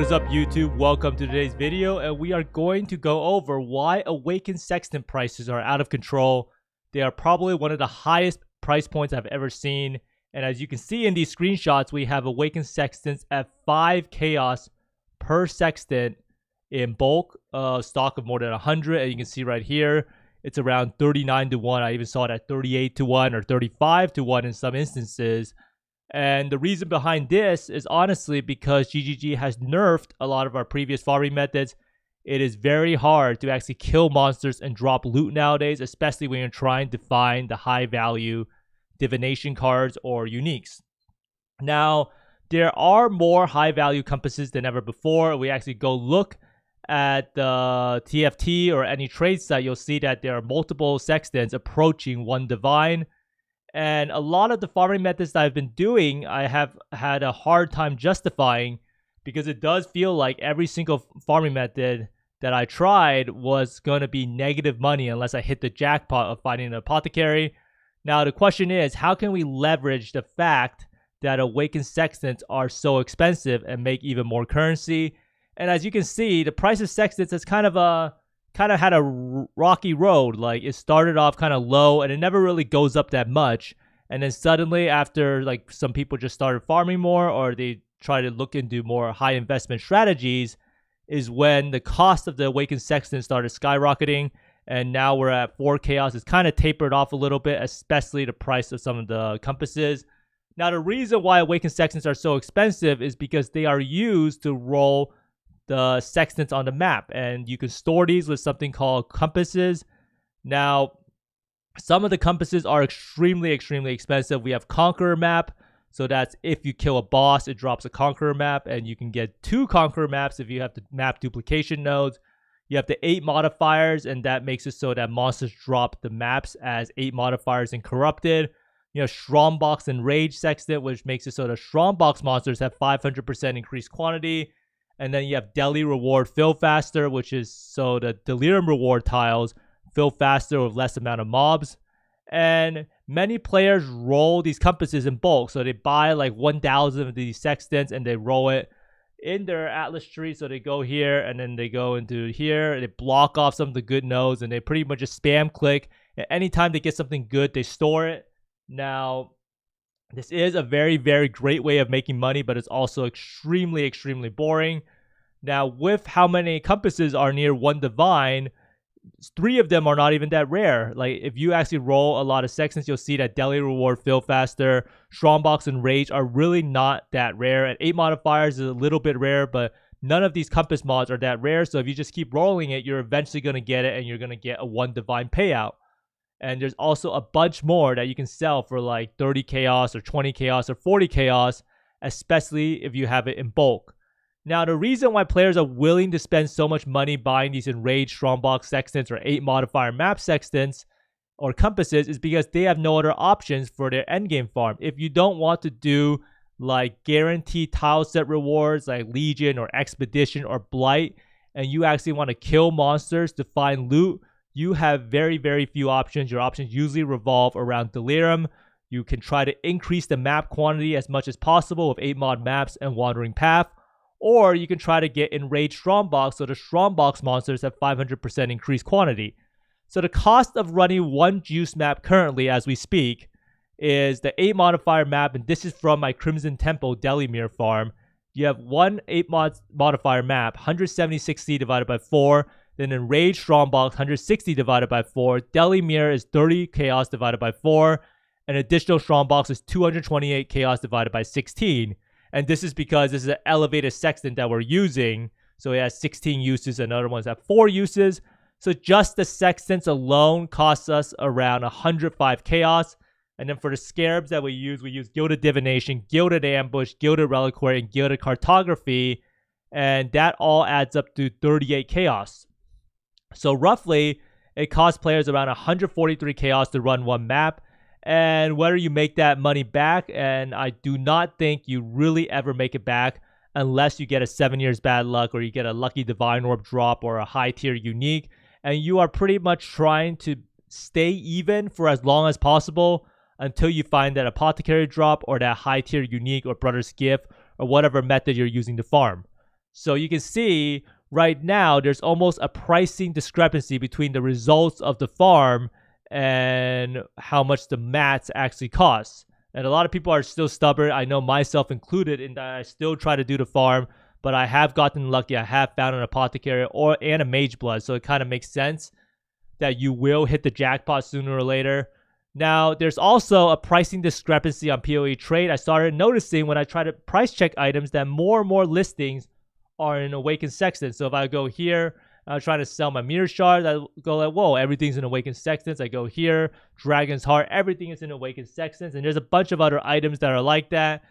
What is up, YouTube? Welcome to today's video, and we are going to go over why Awakened Sextant prices are out of control. They are probably one of the highest price points I've ever seen, and as you can see in these screenshots, we have Awakened Sextants at 5 chaos per sextant in bulk, stock of more than 100, and you can see right here, it's around 39 to 1. I even saw it at 38 to 1 or 35 to 1 in some instances. And the reason behind this is honestly because GGG has nerfed a lot of our previous farming methods. It is very hard to actually kill monsters and drop loot nowadays, especially when you're trying to find the high value divination cards or uniques. Now, there are more high value compasses than ever before. We actually go look at the TFT or any trade site, you'll see that there are multiple sextants approaching one divine. And a lot of the farming methods that I've been doing, I have had a hard time justifying because it does feel like every single farming method that I tried was going to be negative money unless I hit the jackpot of finding an apothecary. Now, the question is, how can we leverage the fact that Awakened Sextants are so expensive and make even more currency? And as you can see, the price of Sextants has kind of had a rocky road. Like, it started off kind of low and it never really goes up that much, and then suddenly after like some people just started farming more or they try to look into more high investment strategies is when the cost of the Awakened Sextant started skyrocketing, and now we're at 4 chaos. It's kind of tapered off a little bit, especially the price of some of the compasses. Now, the reason why Awakened Sextants are so expensive is because they are used to roll the sextants on the map, and you can store these with something called compasses. Now, some of the compasses are extremely expensive. We have Conqueror map, so that's if you kill a boss, it drops a Conqueror map, and you can get 2 Conqueror maps if you have the map duplication nodes. You have the 8 modifiers, and that makes it so that monsters drop the maps as 8 modifiers in Corrupted. You know, Strongbox and Rage Sextant, which makes it so the Strongbox monsters have 500% increased quantity. And then you have Deli Reward Fill Faster, which is so the Delirium Reward tiles fill faster with less amount of mobs. And many players roll these compasses in bulk. So they buy like 1,000 of these sextants and they roll it in their Atlas tree. So they go here and then they go into here. They block off some of the good nodes and they pretty much just spam click. And anytime they get something good, they store it. Now, this is a very great way of making money, but it's also extremely boring. Now, with how many compasses are near one divine, 3 of them are not even that rare. Like, if you actually roll a lot of sextants, you'll see that Deli Reward Fill Faster, Strongbox, and Rage are really not that rare. And 8 modifiers is a little bit rare, but none of these compass mods are that rare. So if you just keep rolling it, you're eventually going to get it, and you're going to get a 1 divine payout. And there's also a bunch more that you can sell for like 30 chaos or 20 chaos or 40 chaos, especially if you have it in bulk. Now, the reason why players are willing to spend so much money buying these enraged Strongbox Sextants or 8 modifier map Sextants or compasses is because they have no other options for their endgame farm. If you don't want to do like guaranteed tile set rewards like Legion or Expedition or Blight, and you actually want to kill monsters to find loot, you have very few options. Your options usually revolve around Delirium. You can try to increase the map quantity as much as possible with 8 mod maps and Wandering Path. Or you can try to get Enraged Strongbox, so the Strongbox monsters have 500% increased quantity. So the cost of running one juice map currently as we speak is the 8 modifier map, and this is from my Crimson Temple Delimere farm. You have one 8 modifier map, 176C divided by 4. Then Enraged Strongbox, 160 divided by 4. Delimere is 30 chaos divided by 4. And additional Strongbox is 228 chaos divided by 16. And this is because this is an elevated sextant that we're using. So it has 16 uses and other ones have 4 uses. So just the sextants alone costs us around 105 chaos. And then for the scarabs that we use Gilded Divination, Gilded Ambush, Gilded Reliquary, and Gilded Cartography. And that all adds up to 38 chaos. So roughly, it costs players around 143 chaos to run one map. And whether you make that money back, and I do not think you really ever make it back unless you get a 7 years bad luck or you get a lucky divine orb drop or a high tier unique. And you are pretty much trying to stay even for as long as possible until you find that apothecary drop or that high tier unique or brother's gift or whatever method you're using to farm. So you can see right now there's almost a pricing discrepancy between the results of the farm and how much the mats actually cost. And a lot of people are still stubborn. I know myself included in that I still try to do the farm, but I have gotten lucky. I have found an apothecary and a mage blood, so it kind of makes sense that you will hit the jackpot sooner or later. Now, there's also a pricing discrepancy on PoE.Trade. I started noticing when I try to price check items that more and more listings are in Awakened Sextants. So if I go here, I'm trying to sell my mirror shards, I go like, whoa, everything's in Awakened Sextants. I go here, Dragon's Heart, everything is in Awakened Sextants. And there's a bunch of other items that are like that.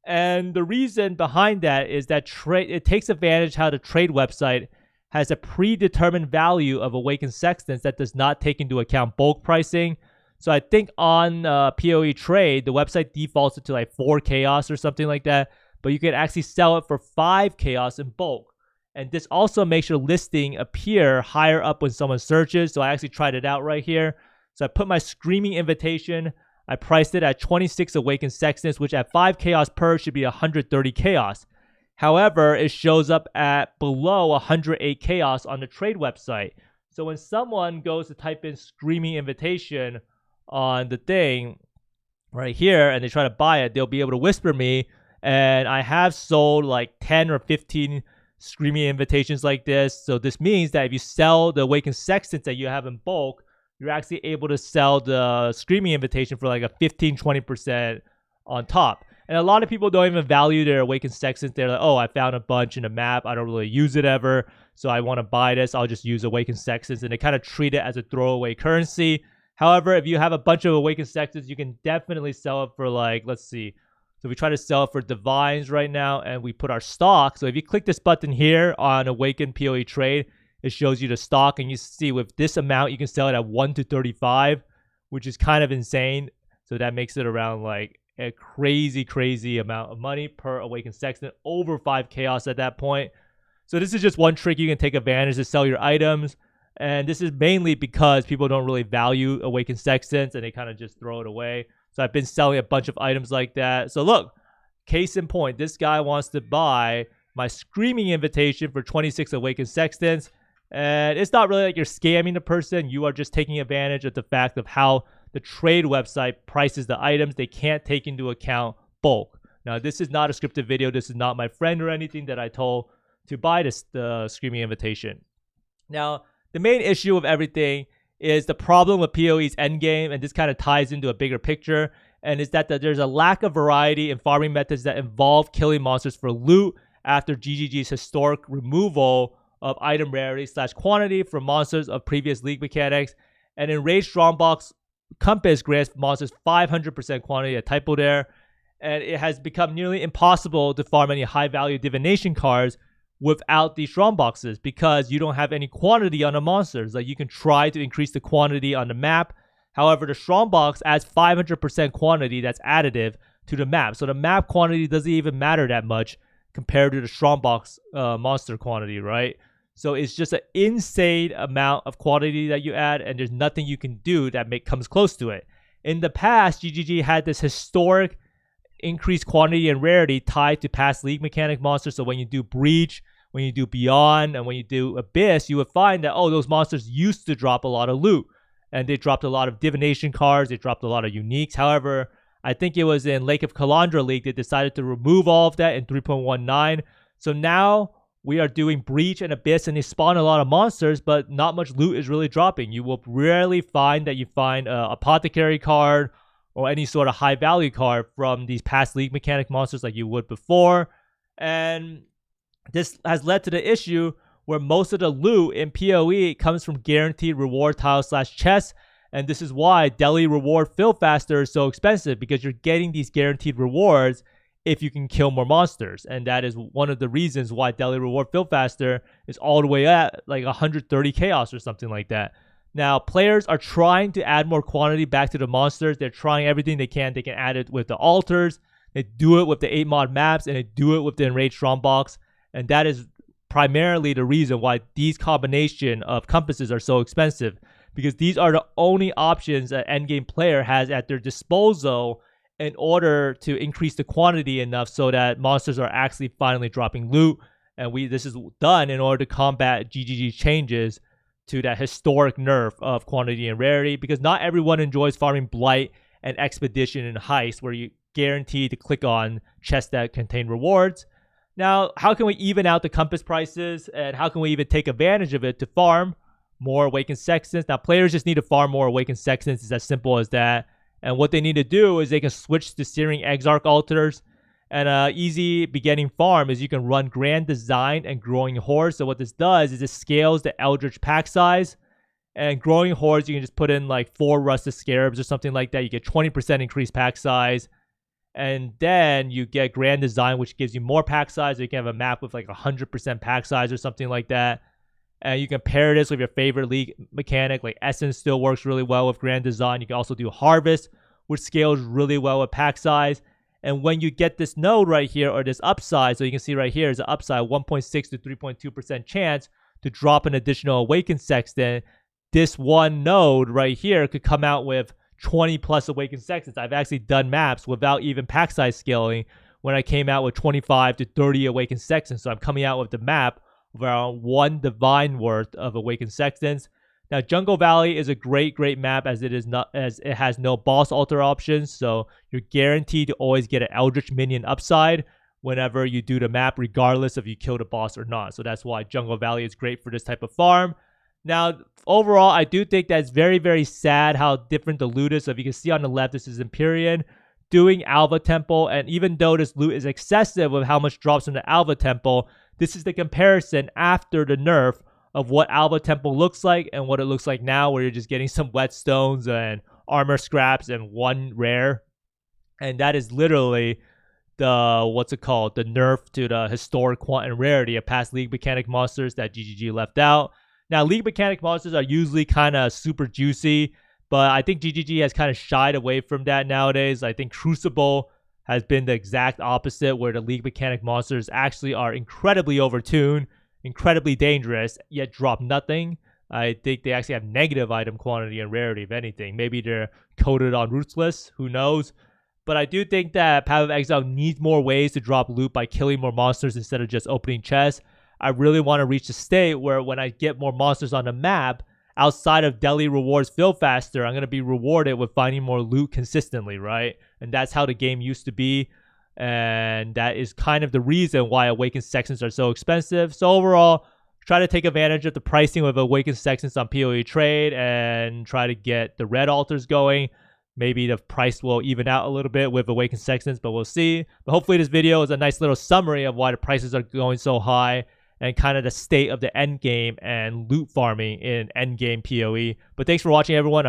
And the reason behind that is that it takes advantage how the trade website has a predetermined value of Awakened Sextants that does not take into account bulk pricing. So I think on PoE.Trade, the website defaults it to like 4 chaos or something like that. But you can actually sell it for 5 chaos in bulk. And this also makes your listing appear higher up when someone searches. So I actually tried it out right here. So I put my Screaming Invitation. I priced it at 26 Awakened Sextants, which at 5 chaos per should be 130 chaos. However, it shows up at below 108 chaos on the trade website. So when someone goes to type in Screaming Invitation on the thing right here and they try to buy it, they'll be able to whisper me. And I have sold like 10 or 15 Screaming Invitations like this. So this means that if you sell the Awakened Sextants that you have in bulk, you're actually able to sell the Screaming Invitation for like a 15-20% on top. And a lot of people don't even value their Awakened Sextants. They're like, oh, I found a bunch in a map. I don't really use it ever. So I want to buy this. I'll just use Awakened Sextants. And they kind of treat it as a throwaway currency. However, if you have a bunch of Awakened Sextants, you can definitely sell it for like, let's see. So we try to sell it for Divines right now, and we put our stock. So if you click this button here on Awakened PoE.Trade, it shows you the stock, and you see with this amount, you can sell it at 1 to 35, which is kind of insane. So that makes it around like a crazy amount of money per Awakened Sextant, over 5 chaos at that point. So this is just one trick you can take advantage to sell your items. And this is mainly because people don't really value Awakened Sextants, and they kind of just throw it away. So I've been selling a bunch of items like that. So look, case in point, this guy wants to buy my Screaming Invitation for 26 Awakened Sextants. And it's not really like you're scamming the person. You are just taking advantage of the fact of how the trade website prices the items. They can't take into account bulk. Now, this is not a scripted video. This is not my friend or anything that I told to buy the Screaming Invitation. Now, the main issue of everything is the problem with PoE's endgame, and this kind of ties into a bigger picture, and is that there's a lack of variety in farming methods that involve killing monsters for loot after GGG's historic removal of item rarity / quantity from monsters of previous league mechanics. And Enraged Strongbox Compass grants monsters 500% quantity, a typo there, and it has become nearly impossible to farm any high-value divination cards without these strongboxes because you don't have any quantity on the monsters. Like, you can try to increase the quantity on the map. However, the strongbox adds 500% quantity that's additive to the map. So the map quantity doesn't even matter that much compared to the strongbox monster quantity, right? So it's just an insane amount of quantity that you add, and there's nothing you can do that comes close to it. In the past, GGG had this historic increased quantity and rarity tied to past league mechanic monsters. So when you do Breach, when you do Beyond, and when you do Abyss, you would find that, oh, those monsters used to drop a lot of loot. And they dropped a lot of divination cards. They dropped a lot of uniques. However, I think it was in Lake of Kalandra League, they decided to remove all of that in 3.19. So now we are doing Breach and Abyss, and they spawn a lot of monsters, but not much loot is really dropping. You will rarely find that you find an Apothecary card or any sort of high value card from these past league mechanic monsters like you would before. And this has led to the issue where most of the loot in PoE comes from guaranteed reward tiles / chests. And this is why Daily Reward Fill Faster is so expensive, because you're getting these guaranteed rewards if you can kill more monsters. And that is one of the reasons why Daily Reward Fill Faster is all the way at like 130 chaos or something like that. Now, players are trying to add more quantity back to the monsters. They're trying everything they can. They can add it with the altars. They do it with the 8 mod maps, and they do it with the Enraged Strongbox. And that is primarily the reason why these combination of compasses are so expensive, because these are the only options that endgame player has at their disposal in order to increase the quantity enough so that monsters are actually finally dropping loot And this is done in order to combat GGG changes to that historic nerf of quantity and rarity, because not everyone enjoys farming Blight and Expedition and Heist, where you guaranteed to click on chests that contain rewards. Now, how can we even out the compass prices, and how can we even take advantage of it to farm more Awakened Sextants? Now, players just need to farm more Awakened Sextants. It's as simple as that. And what they need to do is they can switch to Searing Exarch Altars. And an easy beginning farm is you can run Grand Design and Growing Hordes. So what this does is it scales the Eldritch pack size. And Growing Hordes, you can just put in like 4 Rusted Scarabs or something like that. You get 20% increased pack size. And then you get Grand Design, which gives you more pack size. So you can have a map with like 100% pack size or something like that. And you can pair this with your favorite league mechanic. Like Essence still works really well with Grand Design. You can also do Harvest, which scales really well with pack size. And when you get this node right here, or this upside, so you can see right here is an upside 1.6 to 3.2% chance to drop an additional Awakened Sextant. This one node right here could come out with 20 plus Awakened Sextants. I've actually done maps without even pack size scaling when I came out with 25 to 30 Awakened Sextants. So I'm coming out with the map with around 1 divine worth of Awakened Sextants. Now, Jungle Valley is a great map as it has no boss altar options, so you're guaranteed to always get an Eldritch minion upside whenever you do the map, regardless if you kill the boss or not. So that's why Jungle Valley is great for this type of farm. Now, overall, I do think that it's very sad how different the loot is. So if you can see on the left, this is Empyrean doing Alva Temple, and even though this loot is excessive with how much drops from the Alva Temple, this is the comparison after the nerf of what Alva Temple looks like and what it looks like now, where you're just getting some whetstones and armor scraps and 1 rare. And that is literally the, the nerf to the historic quant and rarity of past League Mechanic monsters that GGG left out. Now, League Mechanic monsters are usually kind of super juicy, but I think GGG has kind of shied away from that nowadays. I think Crucible has been the exact opposite, where the League Mechanic monsters actually are incredibly overtuned, incredibly dangerous, yet drop nothing. I think they actually have negative item quantity and rarity, if anything. Maybe they're coded on Ruthless, who knows? But I do think that Path of Exile needs more ways to drop loot by killing more monsters instead of just opening chests. I really want to reach a state where when I get more monsters on the map, outside of daily rewards fill faster, I'm going to be rewarded with finding more loot consistently, right? And that's how the game used to be. And that is kind of the reason why Awakened Sextants are so expensive. So overall, try to take advantage of the pricing of Awakened Sextants on PoE.Trade and try to get the red altars going. Maybe the price will even out a little bit with Awakened Sextants, but we'll see. But hopefully this video is a nice little summary of why the prices are going so high and kind of the state of the endgame and loot farming in endgame PoE. But thanks for watching, everyone.